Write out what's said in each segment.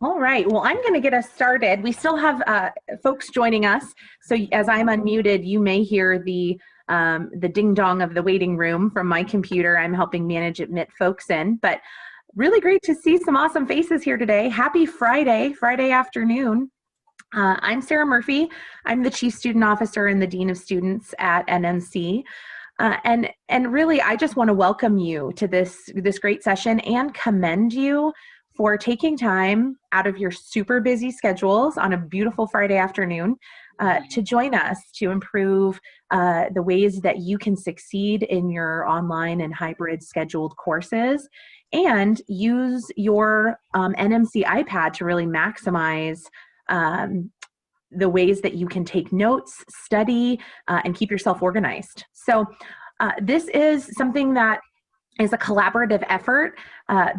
All right, well, I'm going to get us started. We still have folks joining us, so as I'm unmuted, you may hear the ding dong of the waiting room from my computer. I'm helping manage admit folks in, but really great to see some awesome faces here today. Happy Friday, Friday afternoon. I'm Sarah Murphy. I'm the Chief Student Officer and the Dean of Students at NMC. And really, I just want to welcome you to this great session and commend you for taking time out of your super busy schedules on a beautiful Friday afternoon to join us to improve the ways that you can succeed in your online and hybrid scheduled courses and use your NMC iPad to really maximize the ways that you can take notes, study, and keep yourself organized. So this is something that is a collaborative effort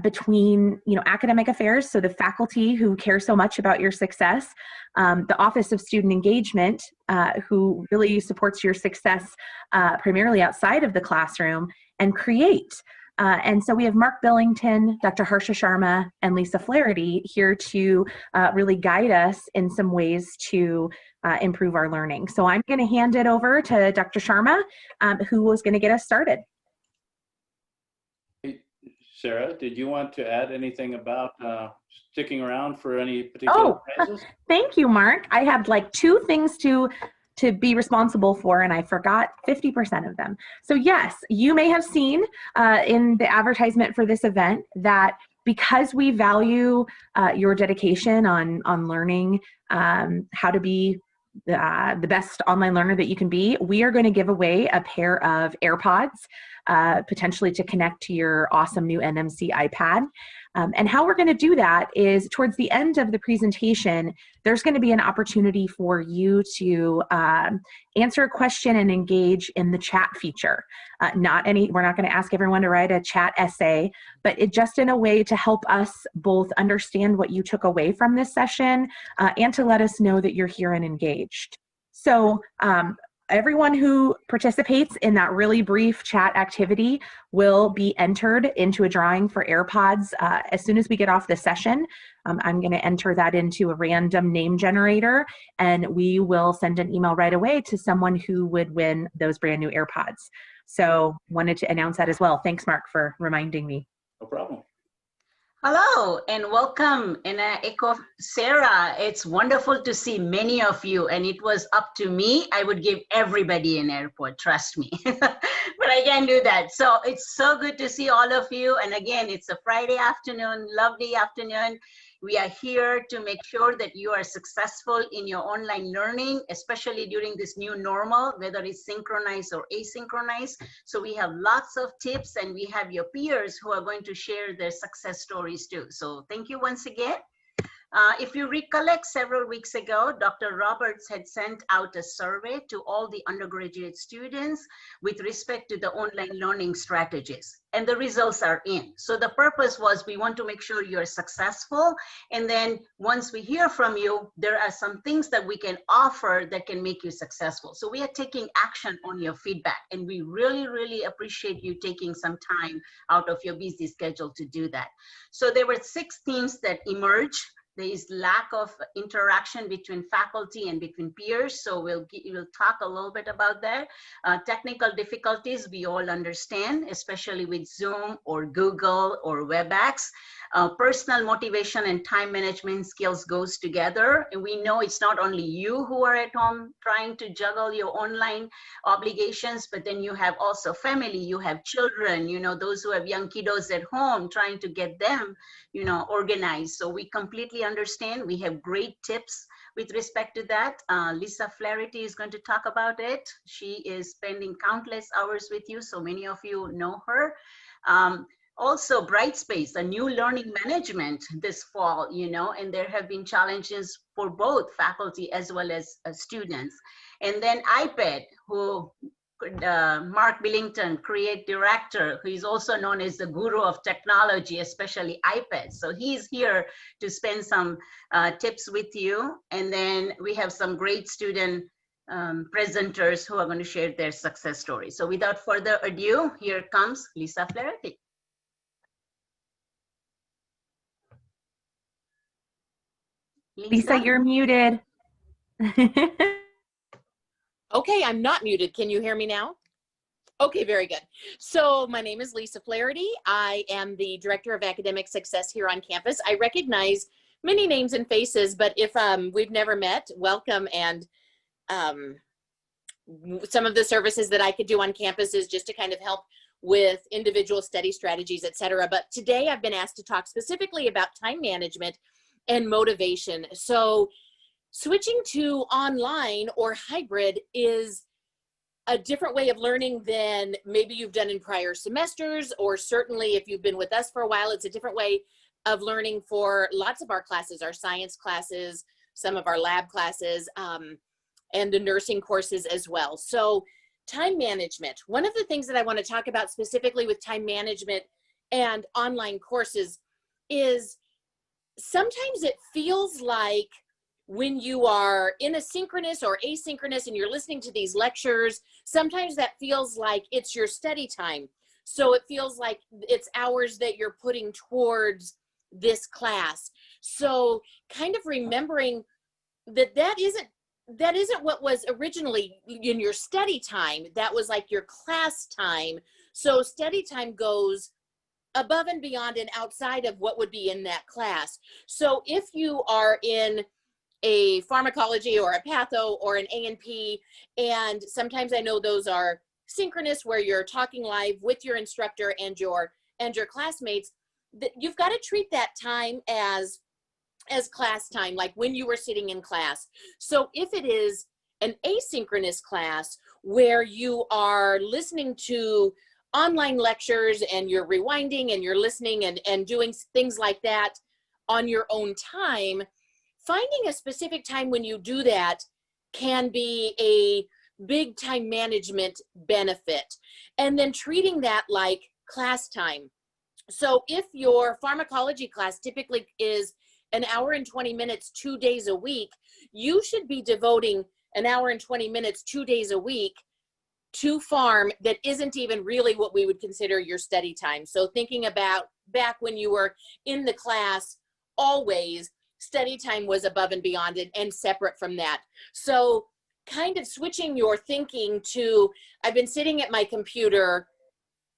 between academic affairs, so the faculty who care so much about your success, the Office of Student Engagement, who really supports your success primarily outside of the classroom, and CREATE. And so we have Mark Billington, Dr. Harsha Sharma, and Lisa Flairty here to really guide us in some ways to improve our learning. So I'm going to hand it over to Dr. Sharma, who was going to get us started. Sarah, did you want to add anything about sticking around for any particular prizes? Thank you, Mark. I had like 2 things to be responsible for, and I forgot 50% of them. So yes, you may have seen in the advertisement for this event that because we value your dedication on learning how to be the best online learner that you can be, we are going to give away a pair of AirPods, potentially to connect to your awesome new NMC iPad. And how we're going to do that is towards the end of the presentation, there's going to be an opportunity for you to answer a question and engage in the chat feature. We're not going to ask everyone to write a chat essay, but it just in a way to help us both understand what you took away from this session and to let us know that you're here and engaged. So everyone who participates in that really brief chat activity will be entered into a drawing for AirPods as soon as we get off the session. I'm going to enter that into a random name generator, and we will send an email right away to someone who would win those brand new AirPods. So wanted to announce that as well. Thanks, Mark, for reminding me. No problem. Hello and welcome. And I echo Sarah. It's wonderful to see many of you. And it was up to me, I would give everybody an AirPod, trust me. But I can't do that. So it's so good to see all of you. And again, it's a Friday afternoon, lovely afternoon. We are here to make sure that you are successful in your online learning, especially during this new normal, whether it's synchronized or asynchronous. So we have lots of tips, and we have your peers who are going to share their success stories too. So thank you once again. If you recollect, several weeks ago, Dr. Roberts had sent out a survey to all the undergraduate students with respect to the online learning strategies, and the results are in. So the purpose was we want to make sure you're successful, and then once we hear from you, there are some things that we can offer that can make you successful. So we are taking action on your feedback, and we really, really appreciate you taking some time out of your busy schedule to do that. So there were 6 themes that emerged. There is lack of interaction between faculty and between peers. So we'll talk a little bit about that. Technical difficulties, we all understand, especially with Zoom or Google or WebEx. Personal motivation and time management skills goes together. And we know it's not only you who are at home trying to juggle your online obligations, but then you have also family, you have children, those who have young kiddos at home, trying to get them, organized. So we completely understand. We have great tips with respect to that. Lisa Flairty is going to talk about it. She is spending countless hours with you, so many of you know her. Also, Brightspace, a new learning management this fall, and there have been challenges for both faculty as well as students. And then iPad, who Mark Billington, CREATE director, who is also known as the guru of technology, especially iPads. So he's here to spend some tips with you. And then we have some great student presenters who are going to share their success stories. So without further ado, here comes Lisa Flairty. Lisa, you're muted. Okay, I'm not muted. Can you hear me now? Okay, very good. So my name is Lisa Flairty. I am the Director of Academic Success here on campus. I recognize many names and faces, but if we've never met, welcome. And some of the services that I could do on campus is just to kind of help with individual study strategies, et cetera. But today I've been asked to talk specifically about time management and motivation. So switching to online or hybrid is a different way of learning than maybe you've done in prior semesters, or certainly if you've been with us for a while, it's a different way of learning for lots of our classes, our science classes, some of our lab classes, and the nursing courses as well. So time management, one of the things that I want to talk about specifically with time management and online courses is sometimes it feels like when you are in a synchronous or asynchronous and you're listening to these lectures, sometimes that feels like it's your study time. So it feels like it's hours that you're putting towards this class. So kind of remembering that that isn't what was originally in your study time. That was like your class time. So study time goes above and beyond and outside of what would be in that class. So if you are in a pharmacology or a patho or an A&P, and sometimes I know those are synchronous where you're talking live with your instructor and your classmates, that you've got to treat that time as class time, like when you were sitting in class. So if it is an asynchronous class where you are listening to online lectures and you're rewinding and you're listening and doing things like that on your own time, finding a specific time when you do that can be a big time management benefit. And then treating that like class time. So if your pharmacology class typically is an hour and 20 minutes, 2 days a week, you should be devoting an hour and 20 minutes, 2 days a week to pharm that isn't even really what we would consider your study time. So thinking about back when you were in the class, always study time was above and beyond and separate from that. So kind of switching your thinking to, I've been sitting at my computer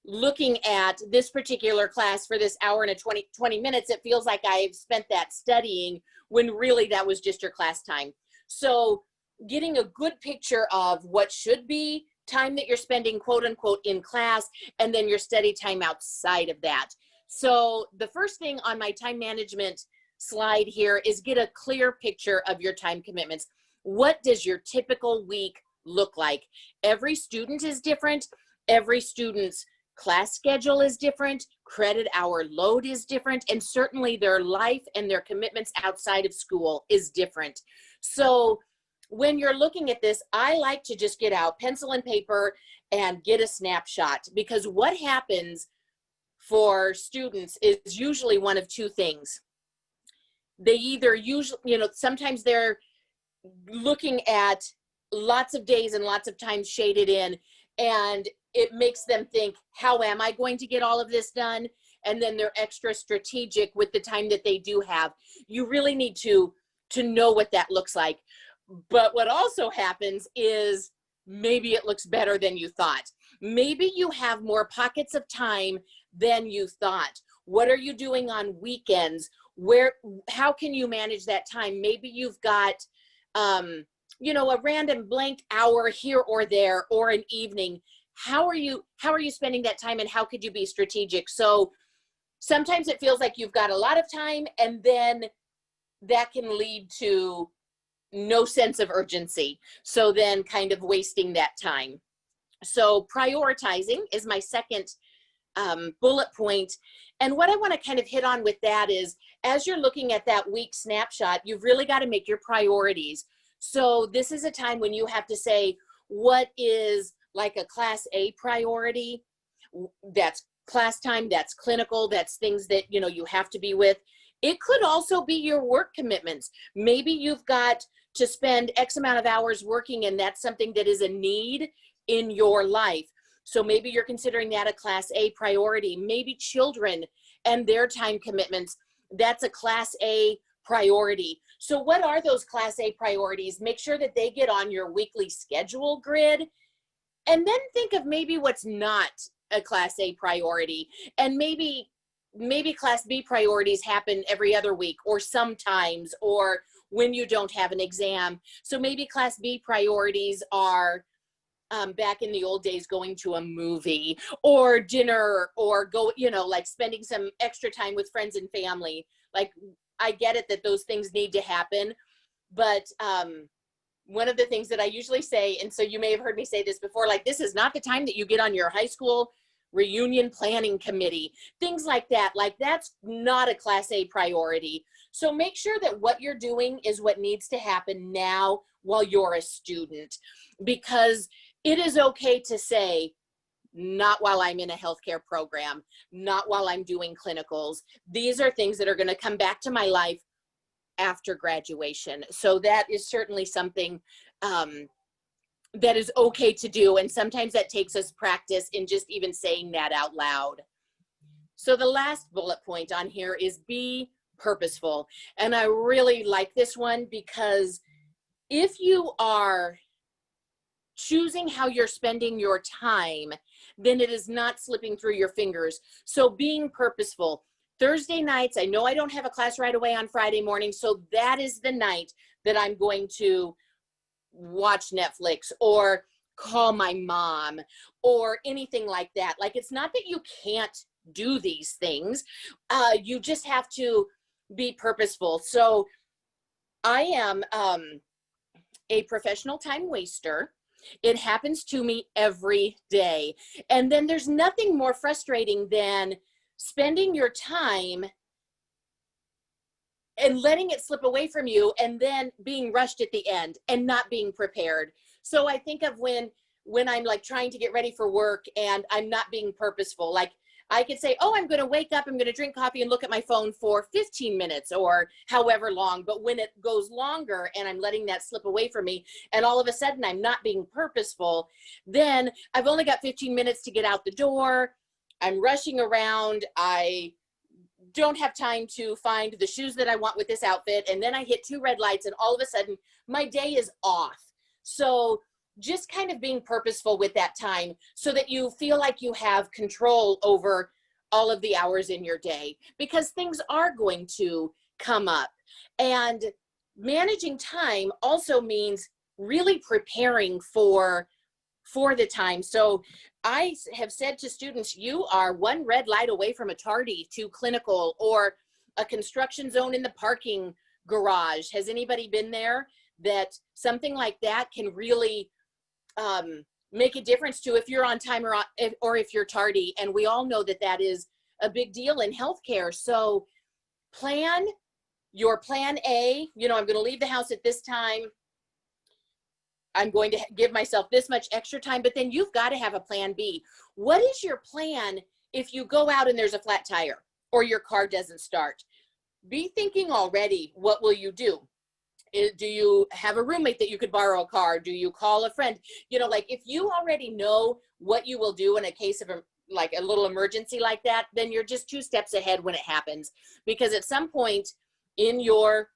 looking at this particular class for this hour and 20 minutes, it feels like I've spent that studying when really that was just your class time. So getting a good picture of what should be time that you're spending quote unquote in class and then your study time outside of that. So the first thing on my time management slide here is get a clear picture of your time commitments. What does your typical week look like? Every student is different. Every student's class schedule is different. Credit hour load is different. And certainly their life and their commitments outside of school is different. So when you're looking at this, I like to just get out pencil and paper and get a snapshot, because what happens for students is usually one of two things. They either sometimes they're looking at lots of days and lots of times shaded in, and it makes them think, how am I going to get all of this done? And then they're extra strategic with the time that they do have. You really need to know what that looks like. But what also happens is maybe it looks better than you thought. Maybe you have more pockets of time than you thought. What are you doing on weekends? How can you manage that time? Maybe you've got, a random blank hour here or there, or an evening. How are you spending that time, and how could you be strategic? So sometimes it feels like you've got a lot of time, and then that can lead to no sense of urgency. So then kind of wasting that time. So prioritizing is my second bullet point. And what I want to kind of hit on with that is, as you're looking at that week snapshot, you've really got to make your priorities. So this is a time when you have to say, what is like a class A priority? That's class time, that's clinical, that's things that, you have to be with. It could also be your work commitments. Maybe you've got to spend X amount of hours working, and that's something that is a need in your life. So maybe you're considering that a class A priority. Maybe children and their time commitments, that's a class A priority. So what are those Class A priorities? Make sure that they get on your weekly schedule grid, and then think of maybe what's not a Class A priority, and maybe Class B priorities happen every other week or sometimes, or when you don't have an exam. So maybe Class B priorities are back in the old days, going to a movie or dinner, or go, like spending some extra time with friends and family. Like, I get it that those things need to happen, but one of the things that I usually say, and so you may have heard me say this before, like, this is not the time that you get on your high school reunion planning committee, things like that. Like, that's not a Class A priority. So make sure that what you're doing is what needs to happen now while you're a student, because it is okay to say, not while I'm in a healthcare program, not while I'm doing clinicals. These are things that are going to come back to my life after graduation. So that is certainly something that is okay to do. And sometimes that takes us practice in just even saying that out loud. So the last bullet point on here is be purposeful. And I really like this one, because if you are choosing how you're spending your time, then it is not slipping through your fingers. So being purposeful. Thursday nights, I know I don't have a class right away on Friday morning, so that is the night that I'm going to watch Netflix or call my mom or anything like that. Like, it's not that you can't do these things. You just have to be purposeful. So I am a professional time waster. It happens to me every day. And then there's nothing more frustrating than spending your time and letting it slip away from you, and then being rushed at the end and not being prepared. So I think of when I'm like trying to get ready for work and I'm not being purposeful. Like, I could say, oh, I'm going to wake up, I'm going to drink coffee and look at my phone for 15 minutes or however long. But when it goes longer and I'm letting that slip away from me, and all of a sudden I'm not being purposeful, then I've only got 15 minutes to get out the door. I'm rushing around. I don't have time to find the shoes that I want with this outfit. And then I hit 2 red lights, and all of a sudden my day is off. So just kind of being purposeful with that time so that you feel like you have control over all of the hours in your day, because things are going to come up. And managing time also means really preparing for the time. So I have said to students, you are 1 red light away from a tardy to clinical or a construction zone in the parking garage. Has anybody been there? That something like that can really make a difference to if you're on time or if you're tardy. And we all know that that is a big deal in healthcare. So plan your plan A. I'm going to leave the house at this time. I'm going to give myself this much extra time, but then you've got to have a plan B. What is your plan if you go out and there's a flat tire or your car doesn't start? Be thinking already, what will you do? Do you have a roommate that you could borrow a car? Do you call a friend? Like, if you already know what you will do in a case of like a little emergency like that, then you're just 2 steps ahead when it happens. Because at some point in your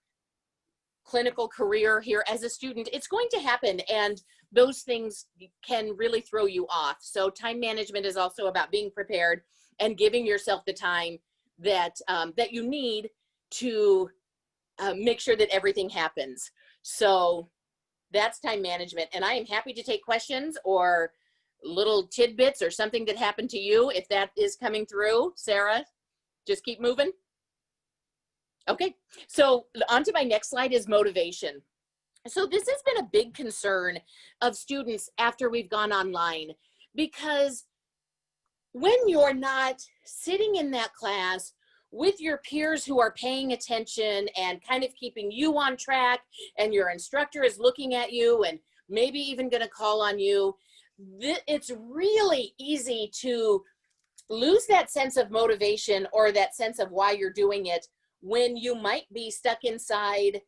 clinical career here as a student, it's going to happen, and those things can really throw you off. So time management is also about being prepared and giving yourself the time that that you need to make sure that everything happens. So that's time management. And I am happy to take questions or little tidbits or something that happened to you. If that is coming through, Sarah, just keep moving. Okay, so on to my next slide is motivation. So this has been a big concern of students after we've gone online, because when you're not sitting in that class with your peers who are paying attention and kind of keeping you on track, and your instructor is looking at you and maybe even going to call on you, it's really easy to lose that sense of motivation or that sense of why you're doing it when you might be stuck inside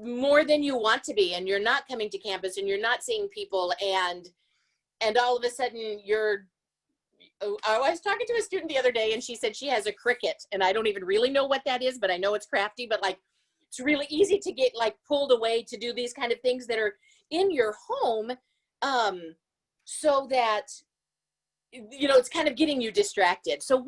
more than you want to be, and you're not coming to campus and you're not seeing people, and all of a sudden I was talking to a student the other day and she said she has a Cricut, and I don't even really know what that is, but I know it's crafty, but like, it's really easy to get like pulled away to do these kind of things that are in your home, so that, you know, it's kind of getting you distracted. So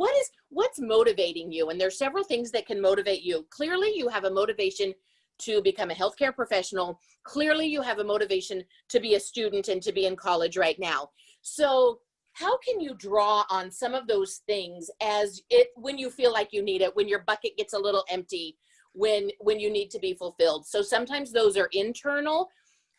what's motivating you? And there's several things that can motivate you. Clearly you have a motivation to become a healthcare professional. Clearly you have a motivation to be a student and to be in college right now. So how can you draw on some of those things when you feel like you need it, when your bucket gets a little empty, when you need to be fulfilled? So sometimes those are internal.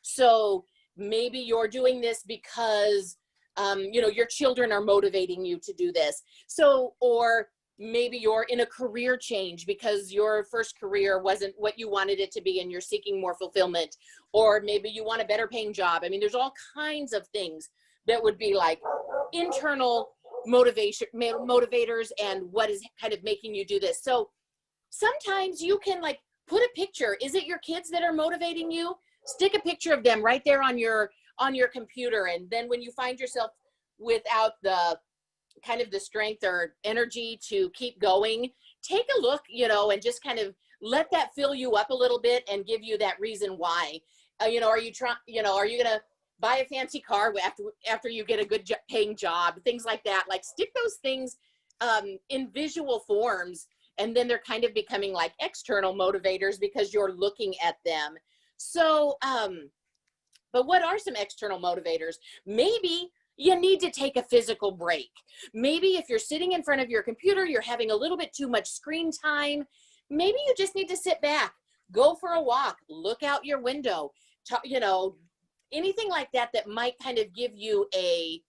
So maybe you're doing this because you know, your children are motivating you to do this. So, or maybe you're in a career change because your first career wasn't what you wanted it to be and you're seeking more fulfillment. Or maybe you want a better paying job. I mean, there's all kinds of things that would be like internal motivators and what is kind of making you do this. So sometimes you can like put a picture. Is it your kids that are motivating you? Stick a picture of them right there on your computer. And then when you find yourself without the kind of the strength or energy to keep going, take a look, you know, and just kind of let that fill you up a little bit and give you that reason why. You know, are you going to buy a fancy car after you get a good paying job, things like that. Like stick those things in visual forms, and then they're kind of becoming like external motivators because you're looking at them. So, but what are some external motivators? Maybe you need to take a physical break. Maybe if you're sitting in front of your computer, you're having a little bit too much screen time. Maybe you just need to sit back, go for a walk, look out your window, you know, anything like that that might kind of give you a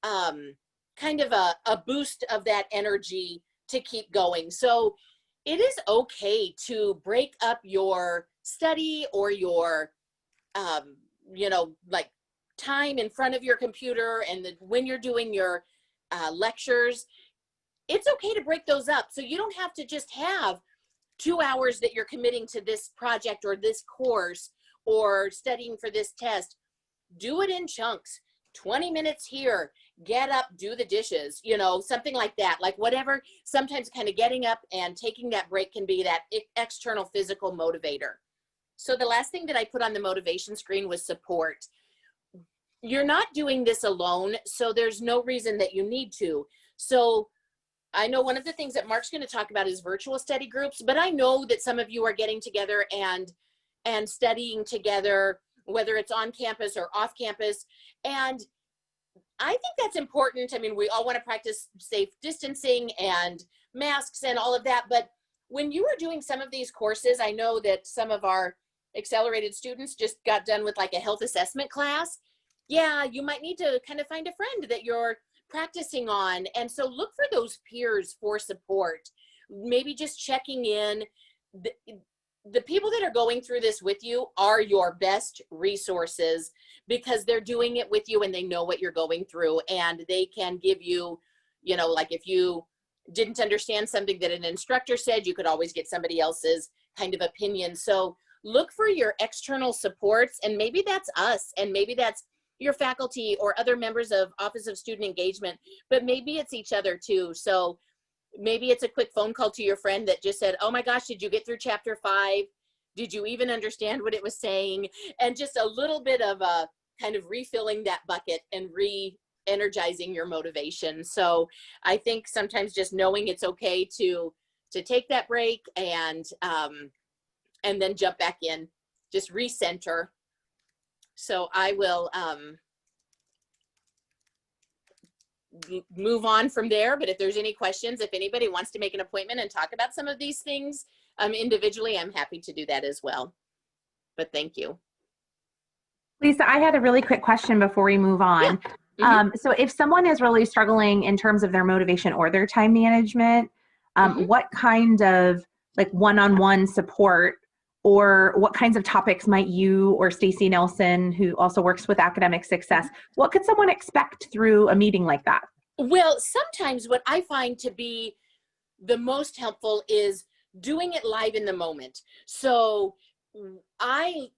kind of a boost of that energy to keep going. So it is okay to break up your study or your you know, like time in front of your computer, and when you're doing your lectures, it's okay to break those up. So you don't have to just have 2 hours that you're committing to this project or this course or studying for this test. Do it in chunks. 20 minutes here, get up, do the dishes, you know, something like that. Like whatever, sometimes kind of getting up and taking that break can be that external physical motivator. So the last thing that I put on the motivation screen was support. You're not doing this alone, so there's no reason that you need to. So I know one of the things that Mark's going to talk about is virtual study groups, but I know that some of you are getting together and studying together, whether it's on campus or off campus. And I think that's important. I mean, we all want to practice safe distancing and masks and all of that. But when you are doing some of these courses, I know that some of our accelerated students just got done with like a health assessment class. Yeah, you might need to kind of find a friend that you're practicing on. And so look for those peers for support. Maybe just checking in. The people that are going through this with you are your best resources because they're doing it with you and they know what you're going through, and they can give you, you know, like if you didn't understand something that an instructor said, you could always get somebody else's kind of opinion. So look for your external supports, and maybe that's us, and maybe that's your faculty or other members of Office of Student Engagement, but maybe it's each other too. So maybe it's a quick phone call to your friend that just said, oh my gosh, did you get through chapter 5? Did you even understand what it was saying? And just a little bit of a kind of refilling that bucket and re-energizing your motivation. So I think sometimes just knowing it's okay to take that break and then jump back in, just recenter. So I will move on from there, but if there's any questions, if anybody wants to make an appointment and talk about some of these things individually, I'm happy to do that as well. But thank you. Lisa, I had a really quick question before we move on. Yeah. So if someone is really struggling in terms of their motivation or their time management, what kind of like one-on-one support or what kinds of topics might you or Stacy Nelson, who also works with academic success, what could someone expect through a meeting like that? Well, sometimes what I find to be the most helpful is doing it live in the moment. So I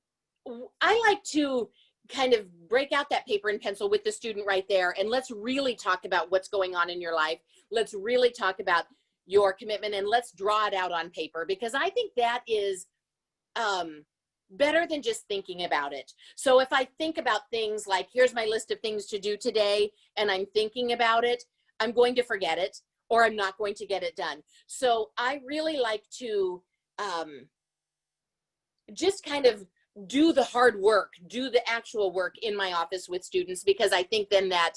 like to kind of break out that paper and pencil with the student right there, and let's really talk about what's going on in your life. Let's really talk about your commitment, and let's draw it out on paper, because I think that is better than just thinking about it. So if I think about things like, here's my list of things to do today, and I'm thinking about it, I'm going to forget it, or I'm not going to get it done. So I really like to just kind of do the hard work, do the actual work in my office with students, because I think then that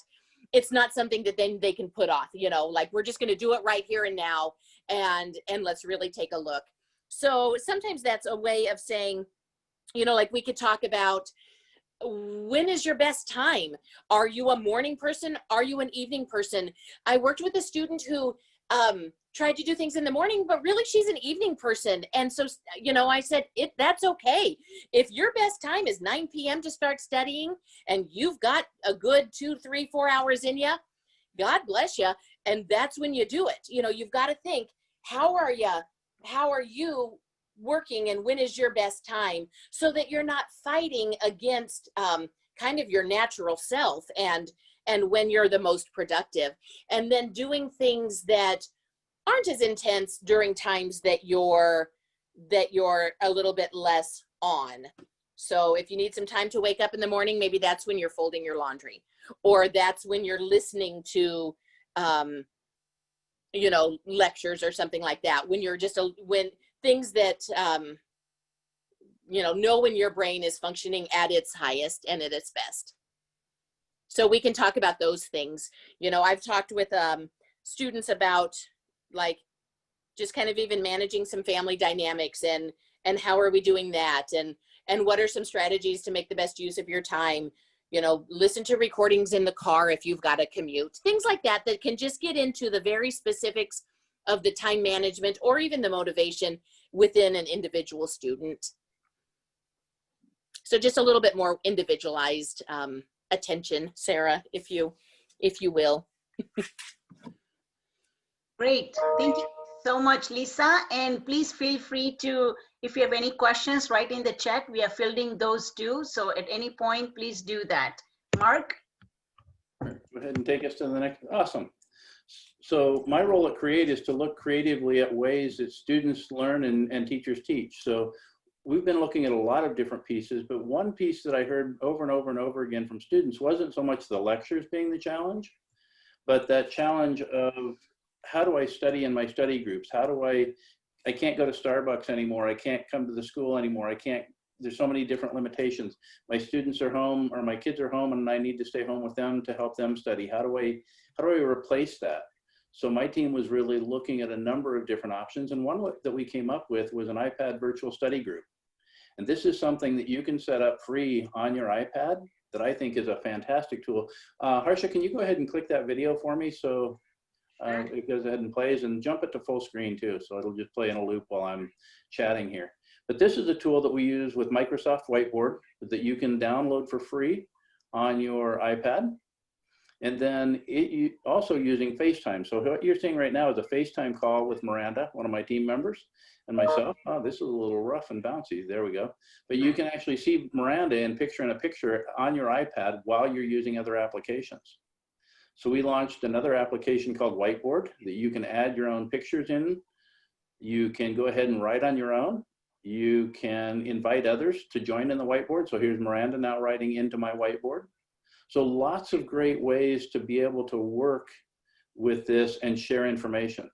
it's not something that then they can put off, you know, like we're just going to do it right here and now, and let's really take a look. So sometimes that's a way of saying, you know, like we could talk about, when is your best time? Are you a morning person? Are you an evening person? I worked with a student who tried to do things in the morning, but really she's an evening person. And so, you know, I said, that's okay. If your best time is 9 p.m. to start studying, and you've got a good 2, 3, 4 hours in you, God bless you. And that's when you do it. You know, you've got to think, how are you working, and when is your best time, so that you're not fighting against kind of your natural self, and when you're the most productive, and then doing things that aren't as intense during times that you're a little bit less on. So if you need some time to wake up in the morning, maybe that's when you're folding your laundry, or that's when you're listening to you know, lectures or something like that, when you're just when things that you know when your brain is functioning at its highest and at its best. So we can talk about those things. You know, I've talked with students about, like, just kind of even managing some family dynamics, and how are we doing that, and what are some strategies to make the best use of your time. You know, listen to recordings in the car if you've got a commute, things like that, that can just get into the very specifics of the time management, or even the motivation within an individual student. So just a little bit more individualized attention, Sarah, if you will. Great. Thank you so much, Lisa. And please feel free to, if you have any questions, write in the chat. We are fielding those too. So at any point, please do that. Mark? Go ahead and take us to the next. Awesome. So my role at CREATE is to look creatively at ways that students learn and teachers teach. So we've been looking at a lot of different pieces, but one piece that I heard over and over and over again from students wasn't so much the lectures being the challenge, but that challenge of, how do I study in my study groups? How do I can't go to Starbucks anymore. I can't come to the school anymore. There's so many different limitations. My students are home, or my kids are home, and I need to stay home with them to help them study. How do I replace that? So my team was really looking at a number of different options, and one that we came up with was an iPad virtual study group. And this is something that you can set up free on your iPad that I think is a fantastic tool. Harsha, can you go ahead and click that video for me? So it goes ahead and plays, and jump it to full screen too. So it'll just play in a loop while I'm chatting here. But this is a tool that we use with Microsoft Whiteboard that you can download for free on your iPad. And then also using FaceTime. So what you're seeing right now is a FaceTime call with Miranda, one of my team members, and myself. Oh, this is a little rough and bouncy. There we go. But you can actually see Miranda in a picture on your iPad while you're using other applications. So we launched another application called Whiteboard that you can add your own pictures in. You can go ahead and write on your own. You can invite others to join in the whiteboard. So here's Miranda now writing into my whiteboard. So lots of great ways to be able to work with this and share information.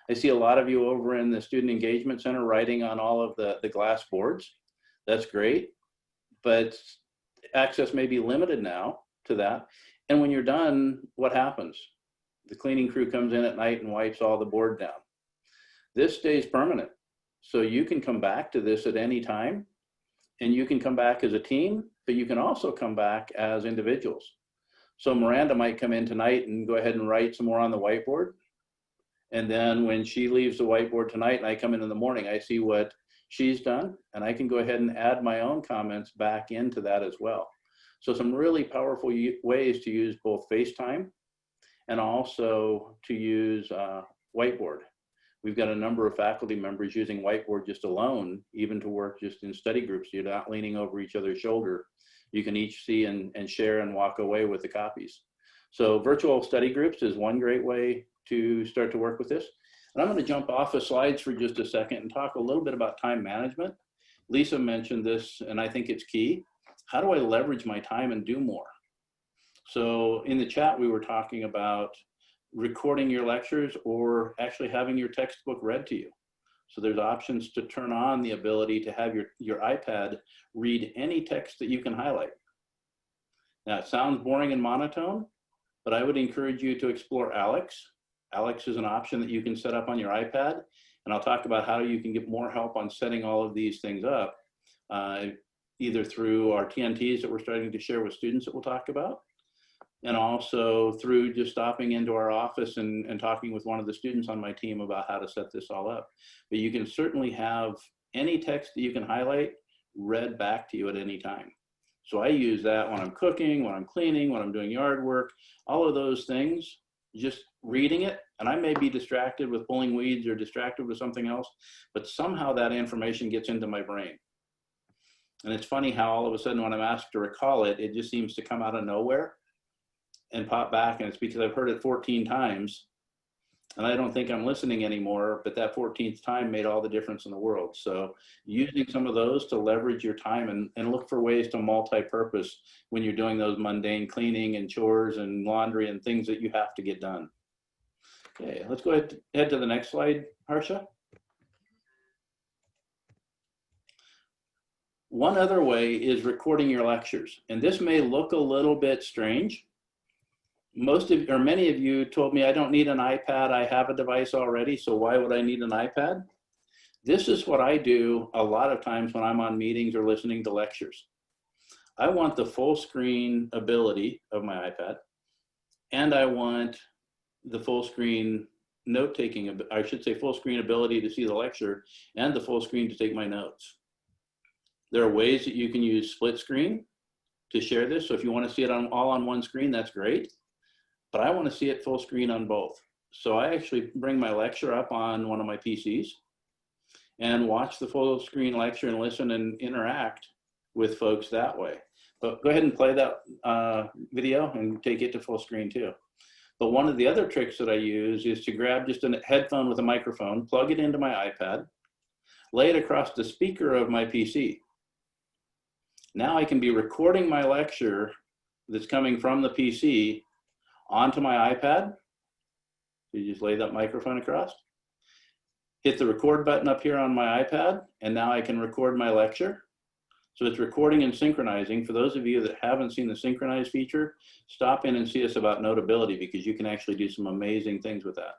I see a lot of you over in the Student Engagement Center writing on all of the glass boards. That's great, but access may be limited now to that. And when you're done, what happens? The cleaning crew comes in at night and wipes all the board down. This stays permanent. So you can come back to this at any time, and you can come back as a team, but you can also come back as individuals. So Miranda might come in tonight and go ahead and write some more on the whiteboard. And then when she leaves the whiteboard tonight and I come in the morning, I see what she's done, and I can go ahead and add my own comments back into that as well. So some really powerful ways to use both FaceTime and also to use Whiteboard. We've got a number of faculty members using Whiteboard just alone, even to work just in study groups. You're not leaning over each other's shoulder. you can each see and share and walk away with the copies. So virtual study groups is one great way to start to work with this. And I'm going to jump off of slides for just a second and talk a little bit about time management. Lisa mentioned this, and I think it's key. How do I leverage my time and do more? So in the chat, we were talking about recording your lectures or actually having your textbook read to you. So there's options to turn on the ability to have your iPad read any text that you can highlight. Now, it sounds boring and monotone, but I would encourage you to explore Alex. Alex is an option that you can set up on your iPad, and I'll talk about how you can get more help on setting all of these things up, either through our TNTs that we're starting to share with students that we'll talk about, and also through just stopping into our office and talking with one of the students on my team about how to set this all up. But you can certainly have any text that you can highlight read back to you at any time. So I use that when I'm cooking, when I'm cleaning, when I'm doing yard work, all of those things, just reading it. And I may be distracted with pulling weeds or distracted with something else, but somehow that information gets into my brain. And it's funny how all of a sudden when I'm asked to recall it, it just seems to come out of nowhere and pop back. And it's because I've heard it 14 times and I don't think I'm listening anymore, but that 14th time made all the difference in the world. So using some of those to leverage your time and look for ways to multi-purpose when you're doing those mundane cleaning and chores and laundry and things that you have to get done. Okay, let's go ahead to the next slide, Harsha. One other way is recording your lectures. And this may look a little bit strange. Many of you told me I don't need an iPad, I have a device already, so why would I need an iPad? This is what I do a lot of times when I'm on meetings or listening to lectures. I want the full screen ability of my iPad, and I want the full screen note-taking, I should say full screen ability to see the lecture and the full screen to take my notes. There are ways that you can use split screen to share this, so if you want to see it all on one screen, that's great. But I want to see it full screen on both. So I actually bring my lecture up on one of my PCs and watch the full screen lecture and listen and interact with folks that way. But go ahead and play that video and take it to full screen too. But one of the other tricks that I use is to grab just a headphone with a microphone, plug it into my iPad, lay it across the speaker of my PC. Now I can be recording my lecture that's coming from the PC onto my iPad. So you just lay that microphone across, hit the record button up here on my iPad, and now I can record my lecture. So it's recording and synchronizing. For those of you that haven't seen the synchronize feature, stop in and see us about Notability because you can actually do some amazing things with that.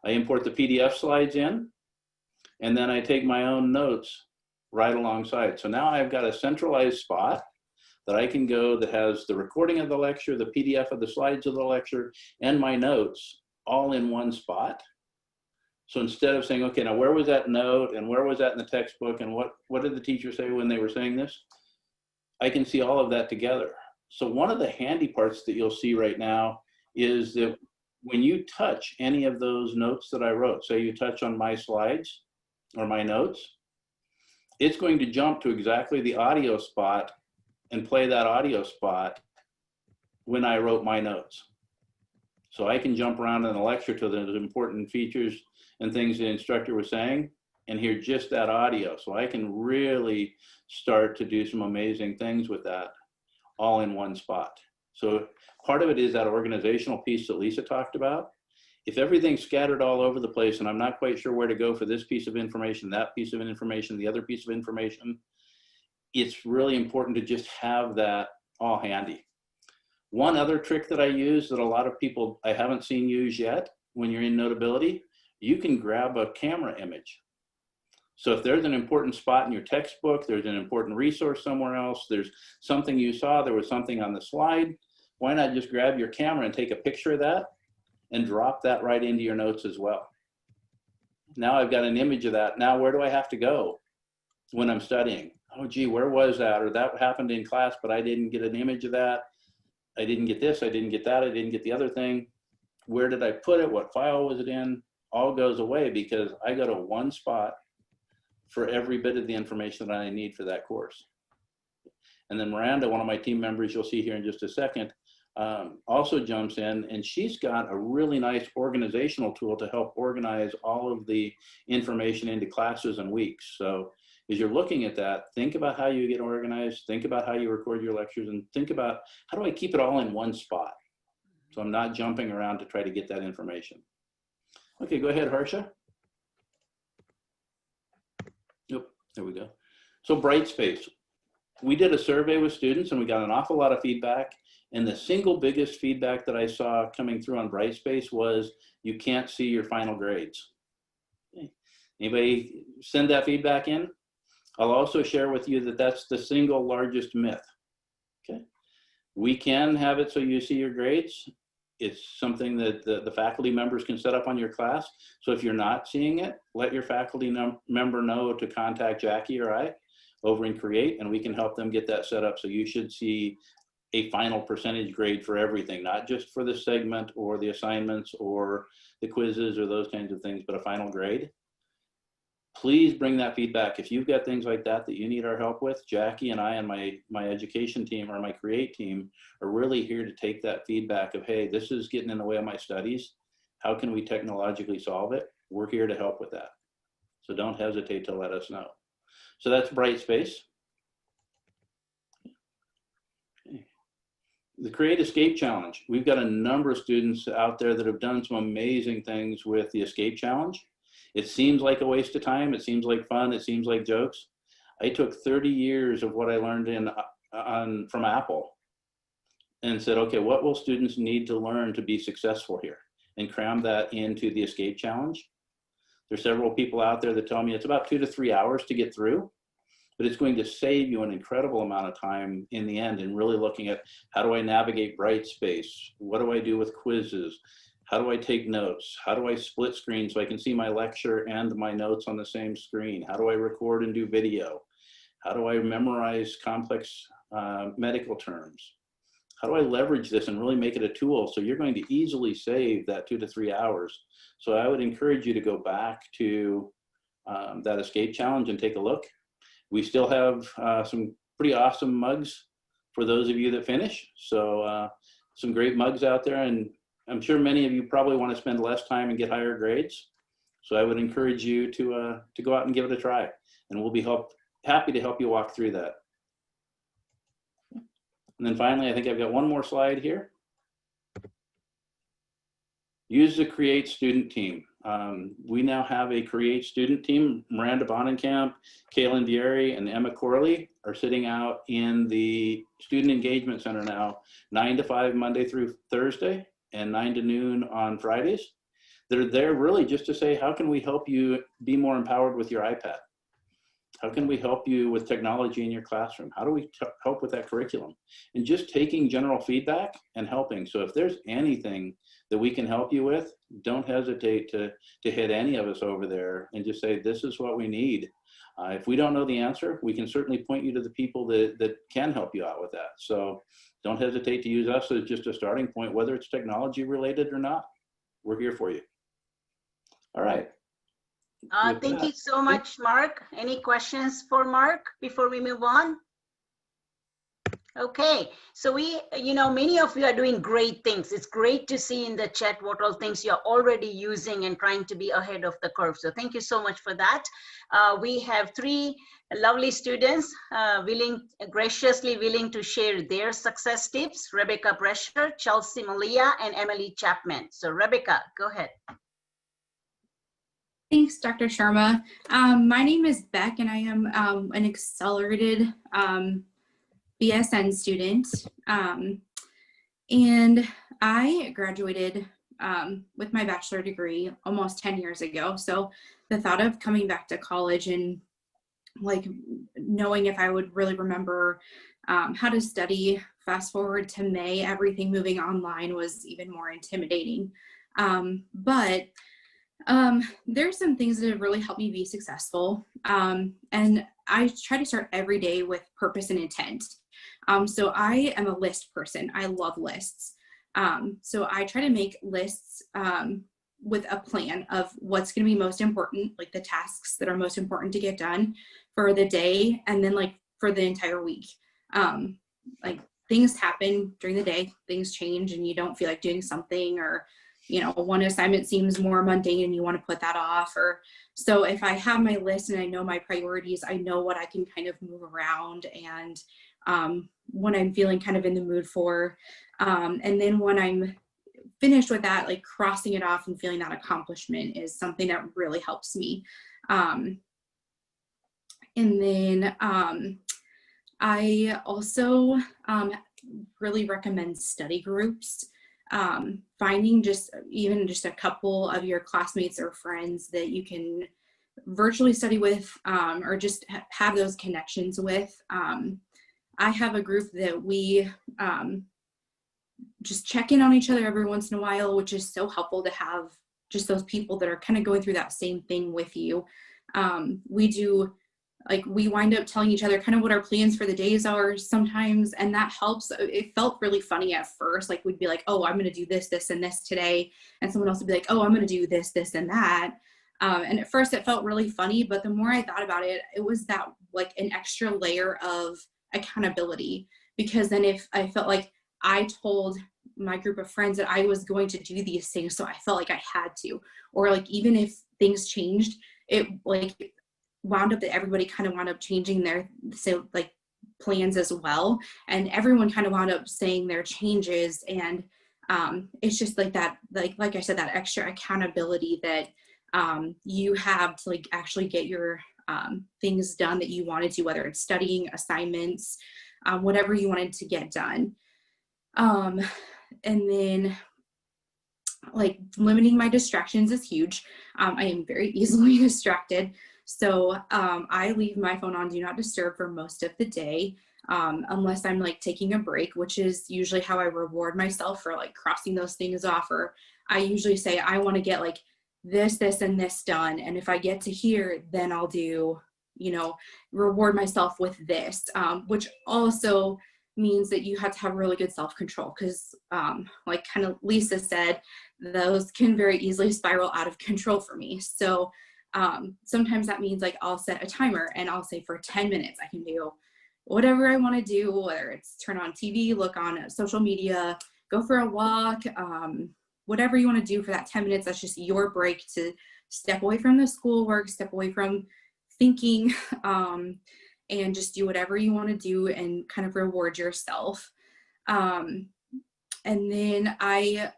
I import the PDF slides in, and then I take my own notes right alongside. So now I've got a centralized spot that I can go that has the recording of the lecture, the PDF of the slides of the lecture, and my notes all in one spot. So instead of saying, okay, now where was that note and where was that in the textbook and what did the teacher say when they were saying this? I can see all of that together. So one of the handy parts that you'll see right now is that when you touch any of those notes that I wrote, say you touch on my slides or my notes, it's going to jump to exactly the audio spot and play that audio spot when I wrote my notes. So I can jump around in the lecture to the important features and things the instructor was saying and hear just that audio. So I can really start to do some amazing things with that all in one spot. So part of it is that organizational piece that Lisa talked about. If everything's scattered all over the place and I'm not quite sure where to go for this piece of information, that piece of information, the other piece of information, it's really important to just have that all handy. One other trick that I use that a lot of people I haven't seen use yet, when you're in Notability, you can grab a camera image. So if there's an important spot in your textbook, there's an important resource somewhere else, there's something you saw, there was something on the slide, why not just grab your camera and take a picture of that and drop that right into your notes as well. Now I've got an image of that. Now where do I have to go when I'm studying? Oh, gee, where was that? Or that happened in class, but I didn't get an image of that. I didn't get this, I didn't get that, I didn't get the other thing. Where did I put it? What file was it in? All goes away because I go to one spot for every bit of the information that I need for that course. And then Miranda, one of my team members you'll see here in just a second, also jumps in, and she's got a really nice organizational tool to help organize all of the information into classes and weeks. So as you're looking at that, think about how you get organized, think about how you record your lectures, and think about how do I keep it all in one spot so I'm not jumping around to try to get that information. Okay, go ahead, Harsha. Yep, there we go. So Brightspace. We did a survey with students and we got an awful lot of feedback. And the single biggest feedback that I saw coming through on Brightspace was you can't see your final grades. Okay. Anybody send that feedback in? I'll also share with you that that's the single largest myth. Okay. We can have it so you see your grades. It's something that the faculty members can set up on your class. So if you're not seeing it, let your faculty member know to contact Jackie or I over in Create, and we can help them get that set up. So you should see a final percentage grade for everything, not just for the segment or the assignments or the quizzes or those kinds of things, but a final grade. Please bring that feedback. If you've got things like that that you need our help with, Jackie and I and my education team or my Create team are really here to take that feedback of, hey, this is getting in the way of my studies. How can we technologically solve it? We're here to help with that. So don't hesitate to let us know. So that's Brightspace. Okay. The Create Escape Challenge. We've got a number of students out there that have done some amazing things with the Escape Challenge. It seems like a waste of time. It seems like fun. It seems like jokes. I took 30 years of what I learned from Apple and said, okay, what will students need to learn to be successful here? And cram that into the Escape Challenge. There's several people out there that tell me it's about 2 to 3 hours to get through, but it's going to save you an incredible amount of time in the end and really looking at how do I navigate Brightspace? What do I do with quizzes? How do I take notes? How do I split screen so I can see my lecture and my notes on the same screen? How do I record and do video? How do I memorize complex medical terms? How do I leverage this and really make it a tool? So you're going to easily save that 2 to 3 hours. So I would encourage you to go back to that Escape Challenge and take a look. We still have some pretty awesome mugs for those of you that finish. So some great mugs out there, and I'm sure many of you probably want to spend less time and get higher grades. So I would encourage you to go out and give it a try, and we'll be happy to help you walk through that. And then finally, I think I've got one more slide here. Use the Create student team. We now have a Create student team. Miranda Bonenkamp, Kaylin Vieri, and Emma Corley are sitting out in the Student Engagement Center now, 9 to 5 Monday through Thursday, and 9 to noon on Fridays. They're there really just to say, how can we help you be more empowered with your iPad? How can we help you with technology in your classroom? How do we help with that curriculum? And just taking general feedback and helping. So if there's anything that we can help you with, don't hesitate to hit any of us over there and just say, this is what we need. If we don't know the answer, we can certainly point you to the people that can help you out with that. So don't hesitate to use us as just a starting point, whether it's technology related or not. We're here for you. All right. Thank you so much, Mark. Any questions for Mark before we move on? Okay, so many of you are doing great things. It's great to see in the chat what all things you're already using and trying to be ahead of the curve. So thank you so much for that. We have 3 lovely students graciously willing to share their success tips: Rebecca Brescher, Chelsea Malia, and Emily Chapman. So Rebecca, go ahead. Thanks, Dr. Sharma. My name is Beck, and I am an accelerated BSN student. And I graduated with my bachelor degree almost 10 years ago. So the thought of coming back to college and knowing if I would really remember how to study, fast forward to May, everything moving online was even more intimidating. But there's some things that have really helped me be successful. And I try to start every day with purpose and intent. So I am a list person. I love lists. So I try to make lists with a plan of what's going to be most important, like the tasks that are most important to get done for the day, and then for the entire week. like things happen during the day, things change and you don't feel like doing something, or, you know, one assignment seems more mundane and you want to put that off. Or so if I have my list and I know my priorities, I know what I can kind of move around and when I'm feeling kind of in the mood for. And then when I'm finished with that, like crossing it off and feeling that accomplishment is something that really helps me. And then I also really recommend study groups. Finding just a couple of your classmates or friends that you can virtually study with, or just have those connections with. I have a group that we just check in on each other every once in a while, which is so helpful to have just those people that are kind of going through that same thing with you. We wind up telling each other kind of what our plans for the days are sometimes, and that helps. It felt really funny at first. Like we'd be like, oh, I'm going to do this, this, and this today. And someone else would be like, oh, I'm going to do this, this, and that. And at first it felt really funny, but the more I thought about it, it was that like an extra layer of accountability, because then if I felt like I told my group of friends that I was going to do these things, so I felt like I had to, or like even if things changed, it like wound up that everybody kind of wound up changing their plans as well, and everyone kind of wound up saying their changes, and it's just like that, like I said, that extra accountability that you have to like actually get your things done that you wanted to, whether it's studying, assignments, whatever you wanted to get done. And then like limiting my distractions is huge. I am very easily distracted. So I leave my phone on do not disturb for most of the day, unless I'm like taking a break, which is usually how I reward myself for like crossing those things off. Or I usually say, I want to get like this, this, and this done. And if I get to here, then I'll do, reward myself with this, which also means that you have to have really good self-control, because like kind of Lisa said, those can very easily spiral out of control for me. So sometimes that means like I'll set a timer and I'll say for 10 minutes I can do whatever I want to do, whether it's turn on TV, look on social media, go for a walk, whatever you want to do for that 10 minutes. That's just your break to step away from the schoolwork, step away from thinking, and just do whatever you want to do and kind of reward yourself. And then I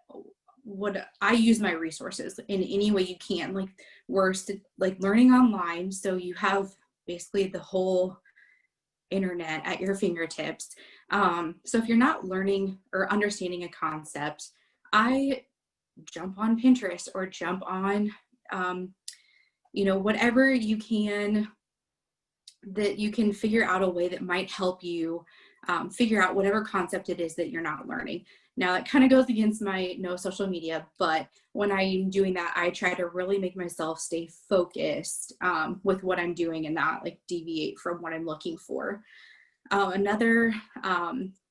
use my resources in any way you can. Like we're learning online, so you have basically the whole internet at your fingertips. So if you're not learning or understanding a concept, I jump on Pinterest or jump on, whatever you can, that you can figure out a way that might help you figure out whatever concept it is that you're not learning. Now that kind of goes against my no social media, but when I'm doing that, I try to really make myself stay focused with what I'm doing and not like deviate from what I'm looking for. Another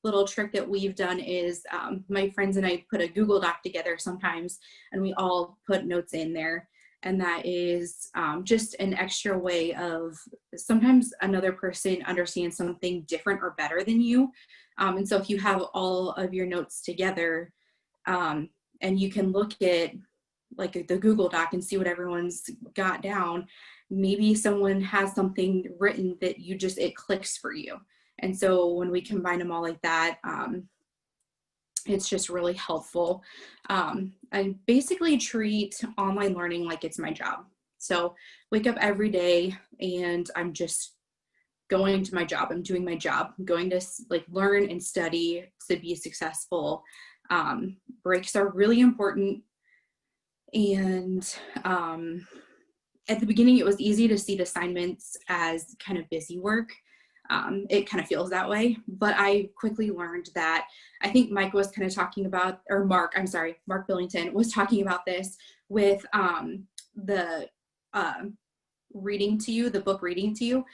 little trick that we've done is my friends and I put a Google Doc together sometimes, and we all put notes in there. And that is just an extra way of sometimes another person understands something different or better than you. And so if you have all of your notes together and you can look at like the Google Doc and see what everyone's got down, maybe someone has something written that it clicks for you. And so when we combine them all like that, it's just really helpful. I basically treat online learning like it's my job. So wake up every day and I'm just going to my job. I'm doing my job. I'm going to like learn and study to be successful. Breaks are really important. And at the beginning, it was easy to see the assignments as kind of busy work. It kind of feels that way, but I quickly learned that I think Mike was kind of talking about, or Mark Billington was talking about this with the reading to you, the book reading to you.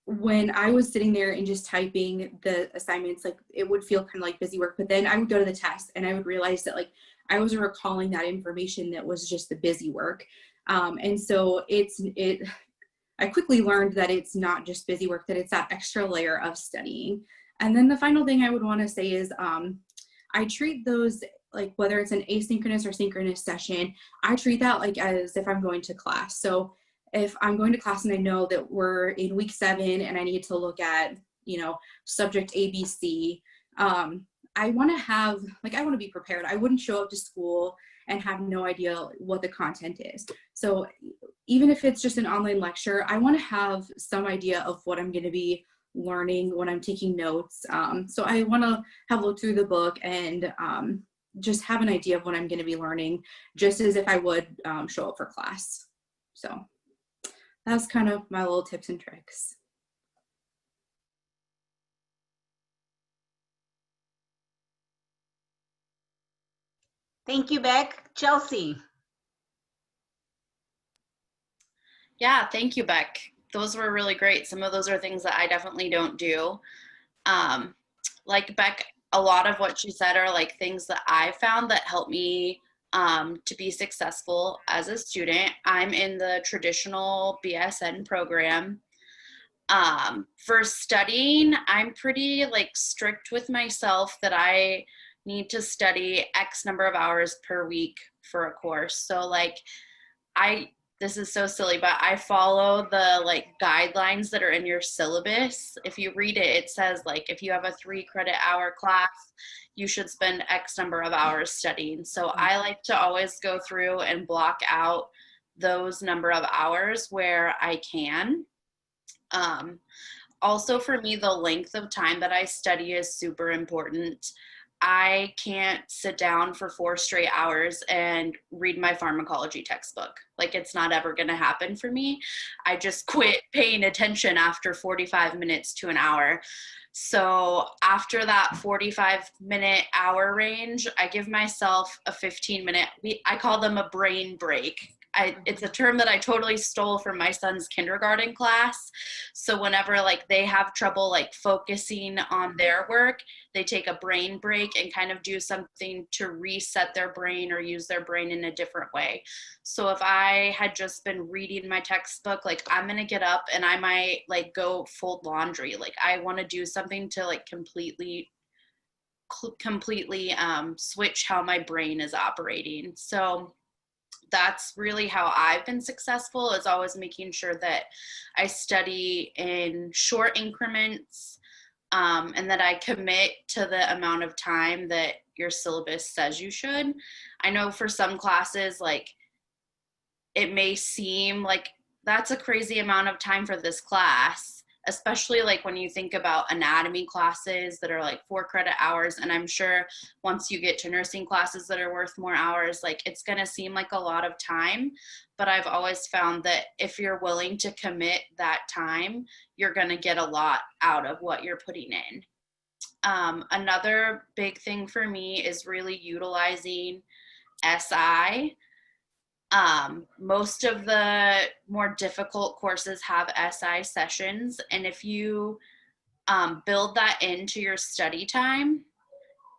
When I was sitting there and just typing the assignments, like it would feel kind of like busy work, but then I would go to the test and I would realize that like I was recalling that information that was just the busy work. And so I quickly learned that it's not just busy work, that it's that extra layer of studying. And then the final thing I would want to say is I treat those, like whether it's an asynchronous or synchronous session, I treat that like as if I'm going to class. So if I'm going to class and I know that we're in week 7 and I need to look at, you know, subject ABC, I want to be prepared. I wouldn't show up to school and have no idea what the content is. So even if it's just an online lecture, I want to have some idea of what I'm going to be learning when I'm taking notes. So I want to have looked through the book and just have an idea of what I'm going to be learning, just as if I would show up for class. So that's kind of my little tips and tricks. Thank you, Beck. Chelsea. Yeah, thank you, Beck. Those were really great. Some of those are things that I definitely don't do. Like Beck, a lot of what she said are like things that I found that help me to be successful as a student. I'm in the traditional BSN program. For studying, I'm pretty like strict with myself that I need to study X number of hours per week for a course. So like this is so silly, but I follow the like guidelines that are in your syllabus. If you read it, it says like if you have a 3 credit hour class, you should spend X number of hours studying. So I like to always go through and block out those number of hours where I can. Also for me, the length of time that I study is super important. I can't sit down for 4 straight hours and read my pharmacology textbook. Like it's not ever going to happen for me. I just quit paying attention after 45 minutes to an hour. So after that 45-minute hour range, I give myself a 15-minute, I call them a brain break. It's a term that I totally stole from my son's kindergarten class. So whenever like they have trouble like focusing on their work, they take a brain break and kind of do something to reset their brain or use their brain in a different way. So if I had just been reading my textbook, like I'm going to get up and I might like go fold laundry. Like I want to do something to like completely switch how my brain is operating. So that's really how I've been successful, is always making sure that I study in short increments and that I commit to the amount of time that your syllabus says you should. I know for some classes, like it may seem like that's a crazy amount of time for this class, especially like when you think about anatomy classes that are like 4 credit hours. And I'm sure once you get to nursing classes that are worth more hours, like it's going to seem like a lot of time. But I've always found that if you're willing to commit that time, you're going to get a lot out of what you're putting in. Another big thing for me is really utilizing SI. Most of the more difficult courses have SI sessions, and if you build that into your study time,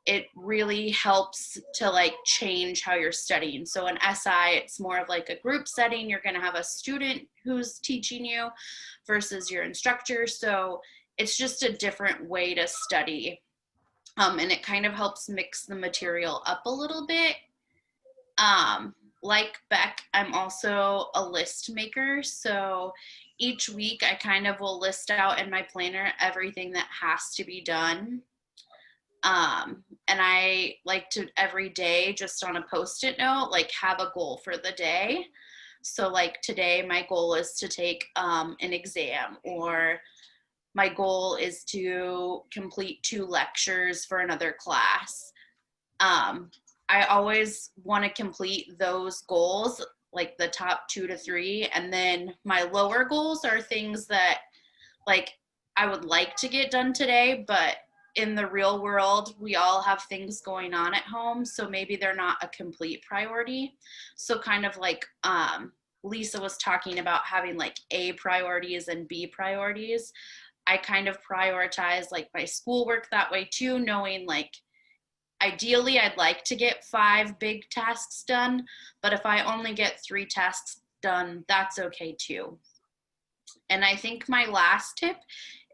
it really helps to like change how you're studying. So in SI, it's more of like a group setting. You're going to have a student who's teaching you versus your instructor. So it's just a different way to study. And it kind of helps mix the material up a little bit. Like Beck, I'm also a list maker. So each week I kind of will list out in my planner everything that has to be done. And I like to every day, just on a Post-it note, like have a goal for the day. So like today, my goal is to take an exam, or my goal is to complete 2 lectures for another class. I always want to complete those goals, like the top 2 to 3. And then my lower goals are things that like I would like to get done today, but in the real world, we all have things going on at home. So maybe they're not a complete priority. So kind of like Lisa was talking about having like A priorities and B priorities. I kind of prioritize like my schoolwork that way too, knowing like ideally I'd like to get 5 big tasks done, but if I only get 3 tasks done, that's okay too. And I think my last tip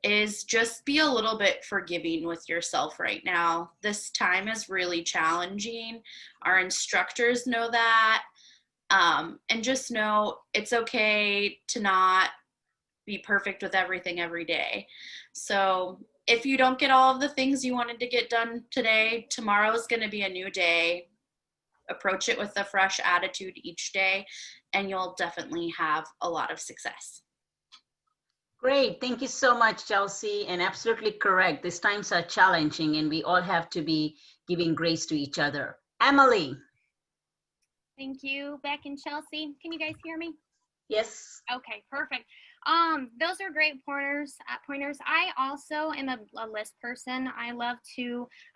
is just be a little bit forgiving with yourself right now. This time is really challenging. Our instructors know that. And just know it's okay to not be perfect with everything every day. So if you don't get all of the things you wanted to get done today, tomorrow is going to be a new day. Approach it with a fresh attitude each day, and you'll definitely have a lot of success. Great. Thank you so much, Chelsea. And absolutely correct. These times are challenging and we all have to be giving grace to each other. Emily. Thank you, Beck and Chelsea. Can you guys hear me? Yes. Okay, perfect. Those are great pointers. I also am a list person. I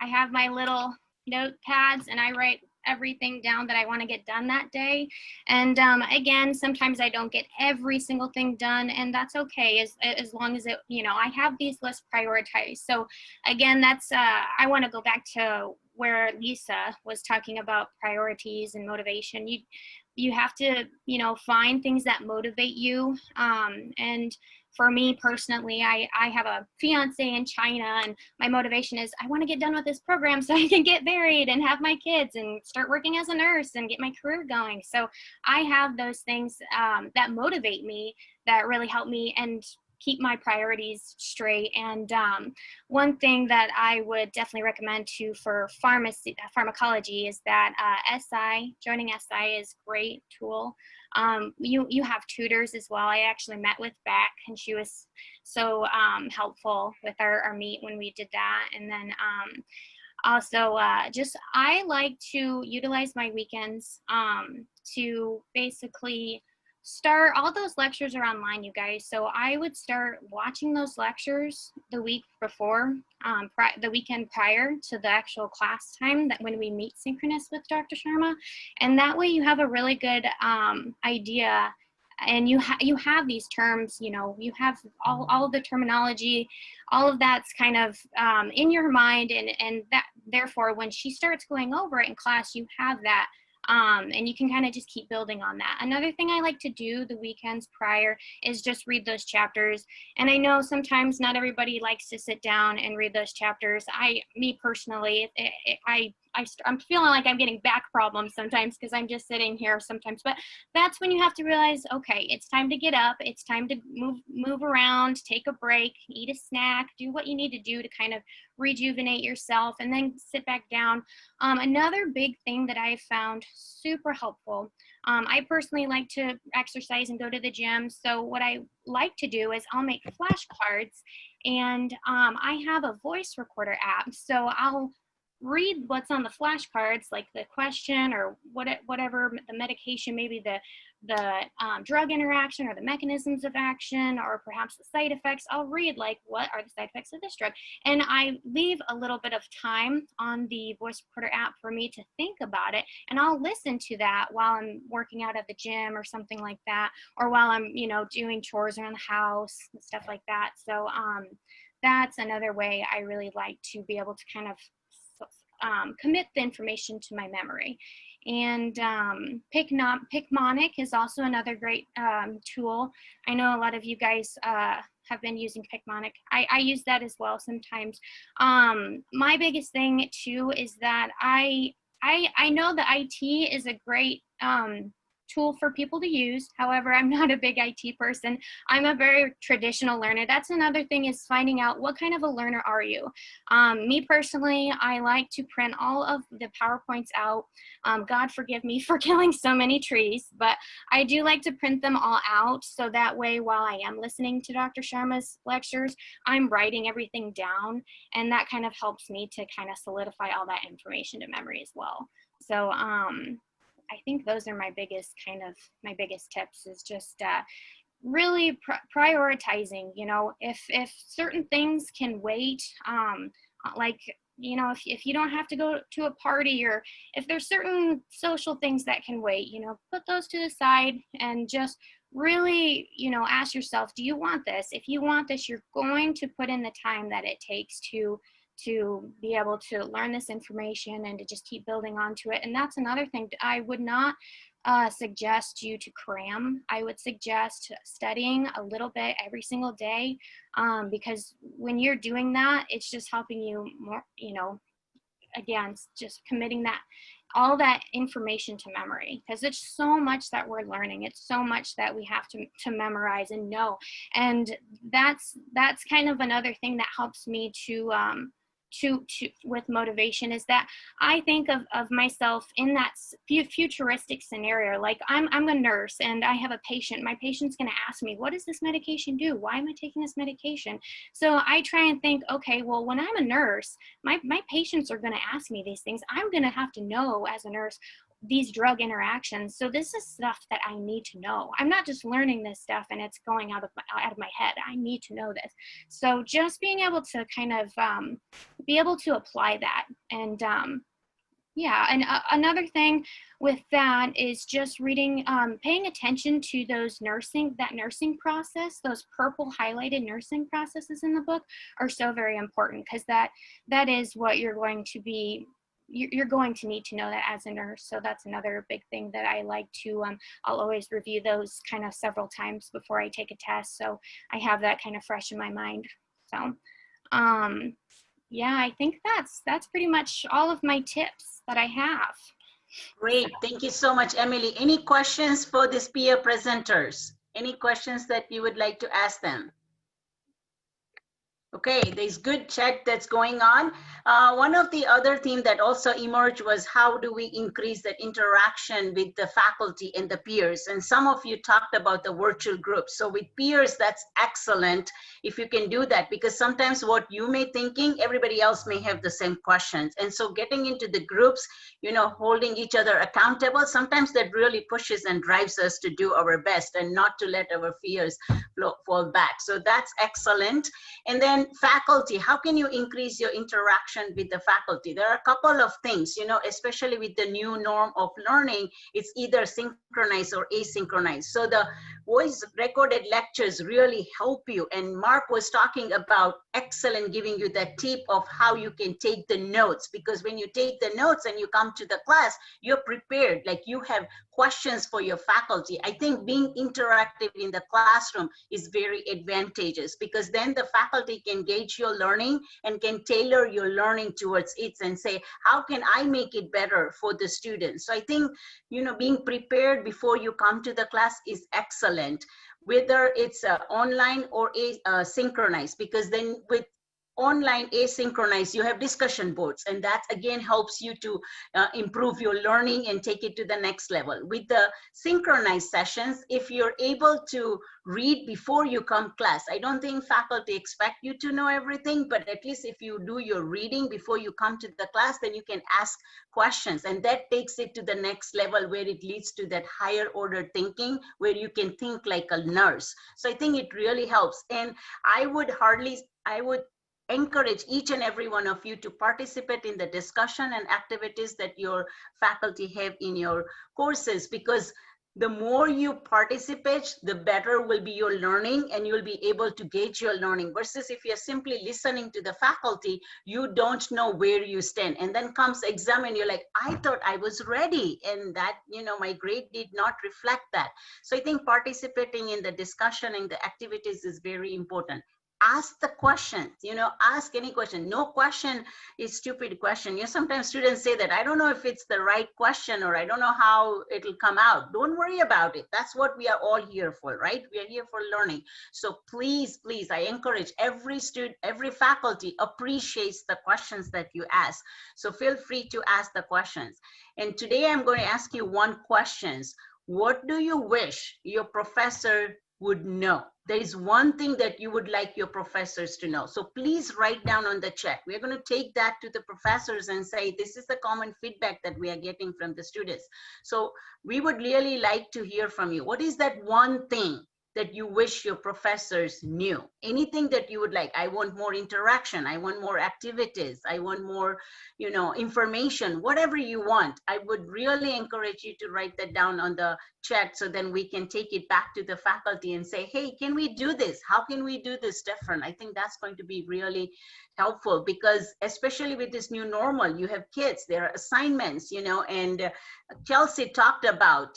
have my little notepads and I write everything down that I want to get done that day. And again, sometimes I don't get every single thing done, and that's okay as long as I have these lists prioritized. So again, that's I want to go back to where Lisa was talking about priorities and motivation. You have to, find things that motivate you. And for me personally, I have a fiance in China, and my motivation is I want to get done with this program so I can get married and have my kids and start working as a nurse and get my career going. So I have those things that motivate me, that really help me and keep my priorities straight. And one thing that I would definitely recommend for pharmacology is that joining SI is a great tool. You have tutors as well. I actually met with Beck, and she was so helpful with our meet when we did that. And then also I like to utilize my weekends to basically start. All those lectures are online, you guys, so I would start watching those lectures the week before, the weekend prior to the actual class time, that when we meet synchronous with Dr. Sharma, and that way you have a really good idea, and you have these terms, you have all of the terminology, all of that's kind of in your mind, and that therefore when she starts going over it in class, you have that. And you can kind of just keep building on that. Another thing I like to do the weekends prior is just read those chapters. And I know sometimes not everybody likes to sit down and read those chapters. Me personally, I'm feeling like I'm getting back problems sometimes because I'm just sitting here sometimes. But that's when you have to realize, okay, it's time to get up. It's time to move around, take a break, eat a snack, do what you need to do to kind of rejuvenate yourself, and then sit back down. Another big thing that I found super helpful, I personally like to exercise and go to the gym. So what I like to do is I'll make flashcards, and I have a voice recorder app. So I'll read what's on the flashcards, like the question or whatever the medication, maybe the drug interaction or the mechanisms of action, or perhaps the side effects. I'll read like, what are the side effects of this drug? And I leave a little bit of time on the voice recorder app for me to think about it, and I'll listen to that while I'm working out at the gym or something like that, or while I'm doing chores around the house and stuff like that. So that's another way I really like to be able to kind of commit the information to my memory. And Picmonic is also another great tool. I know a lot of you guys have been using Picmonic. I use that as well sometimes. My biggest thing too is that I know that IT is a great tool for people to use. However, I'm not a big IT person. I'm a very traditional learner. That's another thing, is finding out what kind of a learner are you. Me personally, I like to print all of the PowerPoints out. God forgive me for killing so many trees, but I do like to print them all out, so that way while I am listening to Dr. Sharma's lectures, I'm writing everything down, and that kind of helps me to kind of solidify all that information to memory as well. So I think those are my biggest tips, is just really prioritizing. If certain things can wait, like if you don't have to go to a party, or if there's certain social things that can wait, put those to the side and just really ask yourself, do you want this? If you want this, you're going to put in the time that it takes to be able to learn this information and to just keep building onto it. And that's another thing. I would not suggest you to cram. I would suggest studying a little bit every single day, because when you're doing that, it's just helping you more, you know, again, just committing that, all that information to memory, because it's so much that we're learning. It's so much that we have to memorize and know. And that's kind of another thing that helps me to with motivation, is that I think of myself in that futuristic scenario. Like I'm a nurse and I have a patient. My patient's going to ask me, what does this medication do? Why am I taking this medication? So I try and think, okay, well, when I'm a nurse, my patients are going to ask me these things. I'm going to have to know as a nurse these drug interactions. So this is stuff that I need to know. I'm not just learning this stuff and it's going out of my head. I need to know this. So just being able to kind of be able to apply that. And yeah, and another thing with that is just reading, paying attention to those nursing process. Those purple highlighted nursing processes in the book are so very important, because that is what you're going to be, you're going to need to know that as a nurse. So that's another big thing that I like to, I'll always review those kind of several times before I take a test. So I have that kind of fresh in my mind. So yeah, I think that's pretty much all of my tips that I have. Great, thank you so much, Emily. Any questions for these peer presenters? Any questions that you would like to ask them? Okay, there's good chat that's going on. One of the other themes that also emerged was how do we increase that interaction with the faculty and the peers? And some of you talked about the virtual groups. So with peers, that's excellent if you can do that, because sometimes what you may thinking, everybody else may have the same questions. And so getting into the groups, you know, holding each other accountable, sometimes that really pushes and drives us to do our best and not to let our fears fall back. So that's excellent. And then faculty, how can you increase your interaction with the faculty? There are a couple of things, you know, especially with the new norm of learning, it's either synchronized or asynchronized. So the voice recorded lectures really help you. And Mark was talking about excellent, giving you that tip of how you can take the notes, because when you take the notes and you come to the class, you're prepared, like you have questions for your faculty. I think being interactive in the classroom is very advantageous, because then the faculty can gauge your learning and can tailor your learning towards it and say, how can I make it better for the students? So I think, you know, being prepared before you come to the class is excellent, whether it's online or synchronized, because then with online asynchronous, you have discussion boards, and that again helps you to improve your learning and take it to the next level. With the synchronized sessions, if you're able to read before you come class, I don't think faculty expect you to know everything, but at least if you do your reading before you come to the class, then you can ask questions, and that takes it to the next level where it leads to that higher order thinking where you can think like a nurse. So I think it really helps. And I would encourage each and every one of you to participate in the discussion and activities that your faculty have in your courses, because the more you participate, the better will be your learning, and you'll be able to gauge your learning, versus if you're simply listening to the faculty, you don't know where you stand. And then comes exam and you're like, I thought I was ready, and that, you know, my grade did not reflect that. So I think participating in the discussion and the activities is very important. Ask the questions, you know, ask any question. No question is stupid question. You know, sometimes students say that, I don't know if it's the right question, or I don't know how it'll come out. Don't worry about it. That's what we are all here for, right? We are here for learning. So please, please, I encourage every student, every faculty appreciates the questions that you ask. So feel free to ask the questions. And today I'm going to ask you one question. What do you wish your professor would know? There is one thing that you would like your professors to know. So please write down on the chat. We're going to take that to the professors and say, this is the common feedback that we are getting from the students. So we would really like to hear from you. What is that one thing that you wish your professors knew? Anything that you would like. I want more interaction. I want more activities. I want more, you know, information, whatever you want. I would really encourage you to write that down on the chat, so then we can take it back to the faculty and say, hey, can we do this? How can we do this different? I think that's going to be really helpful, because especially with this new normal, you have kids, there are assignments, you know, and Chelsea talked about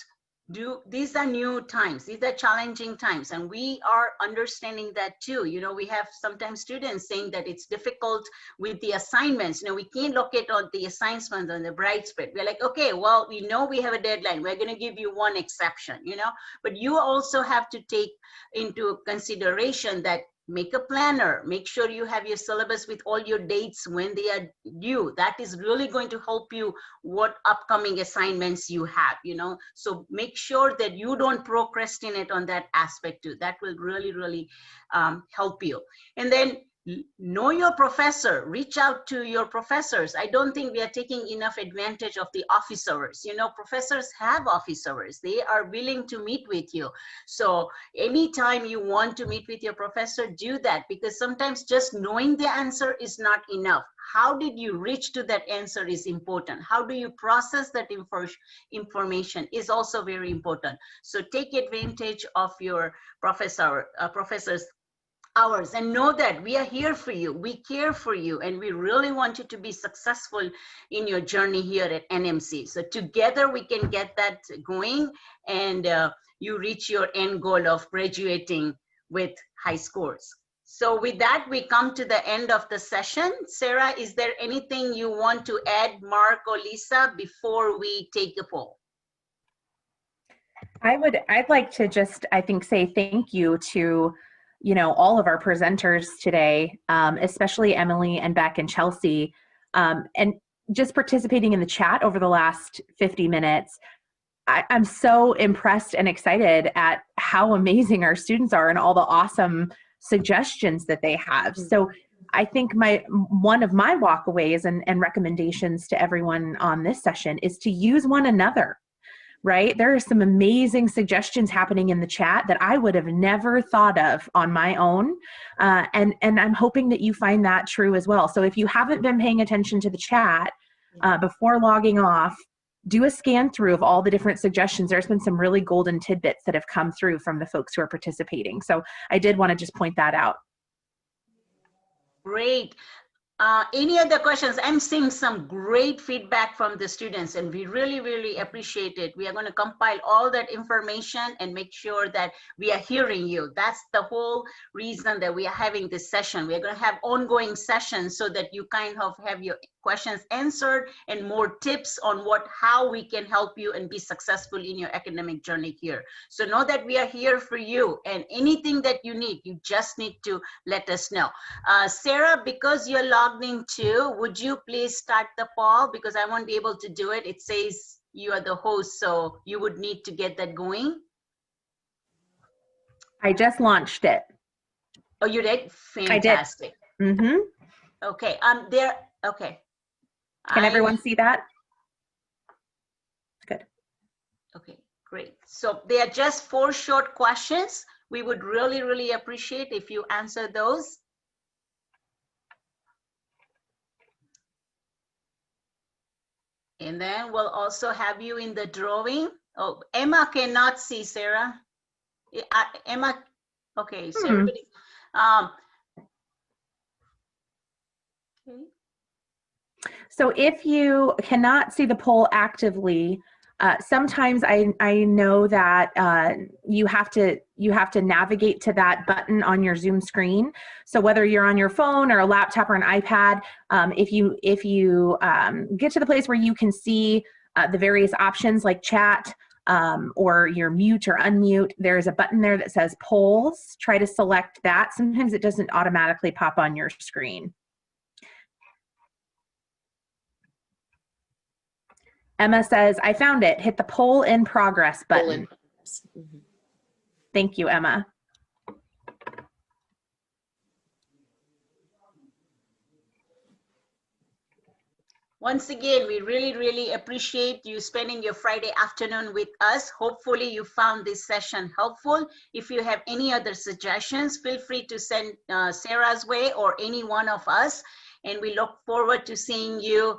these are new times, these are challenging times, and we are understanding that too. You know, we have sometimes students saying that it's difficult with the assignments. You know, we can't look at all the assignments on the bright spread. We're like, okay, well, we know we have a deadline, we're going to give you one exception, you know, but you also have to take into consideration that make a planner, make sure you have your syllabus with all your dates when they are due. That is really going to help you what upcoming assignments you have, you know. So make sure that you don't procrastinate on that aspect too. That will really, really help you. And then know your professor, reach out to your professors. I don't think we are taking enough advantage of the office hours. You know, professors have office hours. They are willing to meet with you. So anytime you want to meet with your professor, do that, because sometimes just knowing the answer is not enough. How did you reach to that answer is important. How do you process that information is also very important. So take advantage of your professor's hours, and know that we are here for you, we care for you, and we really want you to be successful in your journey here at NMC. So together we can get that going, and you reach your end goal of graduating with high scores. So with that, we come to the end of the session. Sarah, is there anything you want to add, Mark or Lisa, before we take the poll? I'd like to just, I think, say thank you to, you know, all of our presenters today, especially Emily and Beck and Chelsea, and just participating in the chat over the last 50 minutes. I'm so impressed and excited at how amazing our students are and all the awesome suggestions that they have. So I think one of my walkaways and recommendations to everyone on this session is to use one another. Right? There are some amazing suggestions happening in the chat that I would have never thought of on my own. And I'm hoping that you find that true as well. So if you haven't been paying attention to the chat before logging off, do a scan through of all the different suggestions. There's been some really golden tidbits that have come through from the folks who are participating. So I did want to just point that out. Great. Any other questions? I'm seeing some great feedback from the students, and we really, really appreciate it. We are going to compile all that information and make sure that we are hearing you. That's the whole reason that we are having this session. We are going to have ongoing sessions so that you kind of have your questions answered and more tips on how we can help you and be successful in your academic journey here. So know that we are here for you, and anything that you need, you just need to let us know. Sarah, because you're logged in too, would you please start the poll, because I won't be able to do it. It says you are the host, so you would need to get that going. I just launched it. Oh, you did? Fantastic. I did. Mm-hmm. Okay. Okay. Can everyone see that? Good. Okay, great. So they are just 4 short questions. We would really, really appreciate if you answer those. And then we'll also have you in the drawing. Oh, Emma cannot see, Sarah. Emma, okay, so everybody. Okay. So if you cannot see the poll actively, sometimes I know that you have to navigate to that button on your Zoom screen. So whether you're on your phone or a laptop or an iPad, if you get to the place where you can see the various options like chat or your mute or unmute, there's a button there that says polls. Try to select that. Sometimes it doesn't automatically pop on your screen. Emma says, I found it. Hit the poll in progress button. Mm-hmm. Thank you, Emma. Once again, we really, really appreciate you spending your Friday afternoon with us. Hopefully you found this session helpful. If you have any other suggestions, feel free to send Sarah's way or any one of us. And we look forward to seeing you